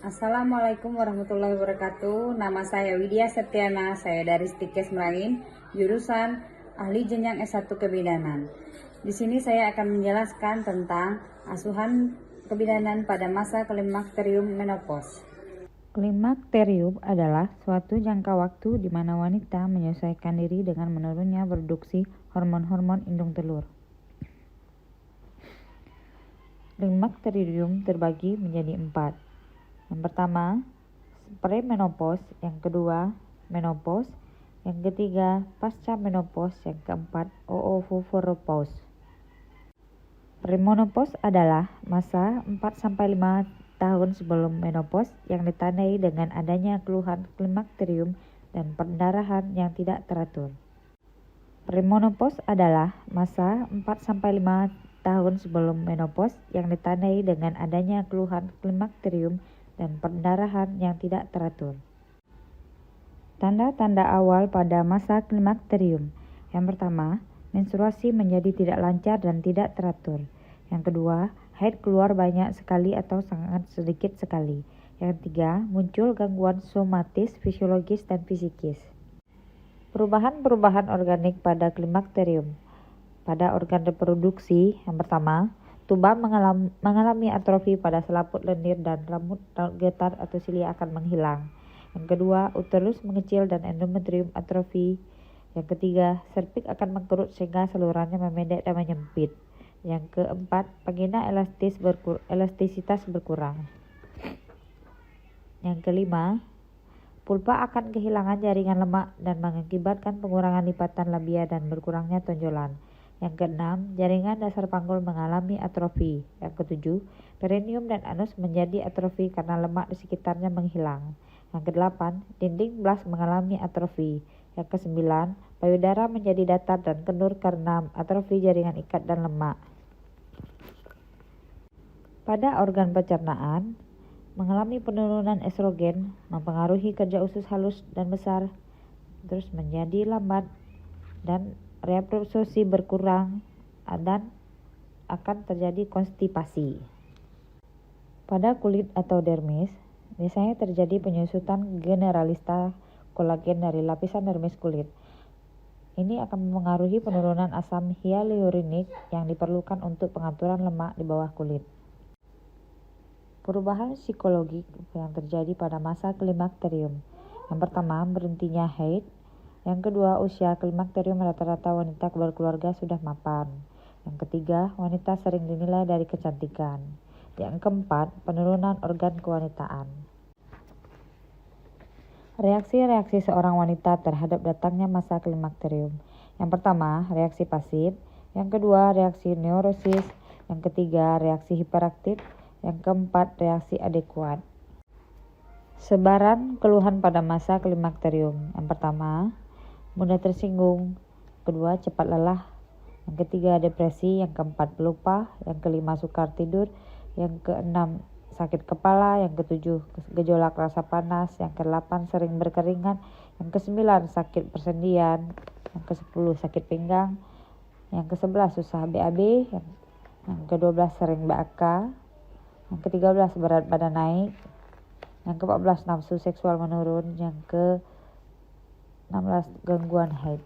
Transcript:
Assalamualaikum warahmatullahi wabarakatuh. Nama saya Widya Septiana, saya dari Stikes Merangin, jurusan Ahli Jenjang S1 Kebidanan. Di sini saya akan menjelaskan tentang asuhan kebidanan pada masa klimakterium menopause. Klimakterium adalah suatu jangka waktu di mana wanita menyesuaikan diri dengan menurunnya produksi hormon-hormon indung telur. Klimakterium terbagi menjadi 4. Yang pertama, premenopause, yang kedua, menopause, yang ketiga, pasca menopause, yang keempat, ovomenopause. Premenopause adalah masa 4-5 tahun sebelum menopause yang ditandai dengan adanya keluhan klimakterium dan perdarahan yang tidak teratur. Premenopause adalah masa 4-5 tahun sebelum menopause yang ditandai dengan adanya keluhan klimakterium dan perdarahan yang tidak teratur. Tanda-tanda awal pada masa klimakterium. Yang pertama, menstruasi menjadi tidak lancar dan tidak teratur. Yang kedua, haid keluar banyak sekali atau sangat sedikit sekali. Yang ketiga, muncul gangguan somatis, fisiologis, dan fisikis. Perubahan-perubahan organik pada klimakterium. Pada organ reproduksi, yang pertama, tuba mengalami atrofi pada selaput lendir dan rambut getar atau silia akan menghilang. Yang kedua, uterus mengecil dan endometrium atrofi. Yang ketiga, serviks akan mengkerut sehingga salurannya memendek dan menyempit. Yang keempat, vagina elastisitas berkurang. Yang kelima, vulva akan kehilangan jaringan lemak dan mengakibatkan pengurangan lipatan labia dan berkurangnya tonjolan. Yang keenam, jaringan dasar panggul mengalami atrofi. Yang ketujuh, perineum dan anus menjadi atrofi karena lemak di sekitarnya menghilang. Yang kedelapan, dinding blas mengalami atrofi. Yang kesembilan, payudara menjadi datar dan kendur karena atrofi jaringan ikat dan lemak. Pada organ pencernaan, mengalami penurunan estrogen, mempengaruhi kerja usus halus dan besar, terus menjadi lambat dan reproduksi berkurang dan akan terjadi konstipasi. Pada kulit atau dermis, biasanya terjadi penyusutan generalista kolagen dari lapisan dermis kulit. Ini akan mempengaruhi penurunan asam hyaluronik yang diperlukan untuk pengaturan lemak di bawah kulit. Perubahan psikologik yang terjadi pada masa klimakterium. Yang pertama, berhentinya haid. Yang kedua, usia klimakterium rata-rata wanita berkeluarga sudah mapan. Yang ketiga, wanita sering dinilai dari kecantikan. Yang keempat, penurunan organ kewanitaan. Reaksi-reaksi seorang wanita terhadap datangnya masa klimakterium. Yang pertama, reaksi pasif. Yang kedua, reaksi neurosis. Yang ketiga, reaksi hiperaktif. Yang keempat, reaksi adekuat. Sebaran keluhan pada masa klimakterium. Yang pertama, mudah tersinggung. Kedua, cepat lelah. Yang ketiga, depresi. Yang keempat, pelupa. Yang kelima, sukar tidur. Yang keenam, sakit kepala. Yang ketujuh, gejolak rasa panas. Yang kedelapan, sering berkeringat. Yang kesembilan, sakit persendian. Yang kesepuluh, sakit pinggang. Yang kesebelas, susah BAB. Yang kedua belas, sering BAK. Yang ke-13, berat badan naik. Yang ke-14, nafsu seksual menurun. Yang ke-16, gangguan haid.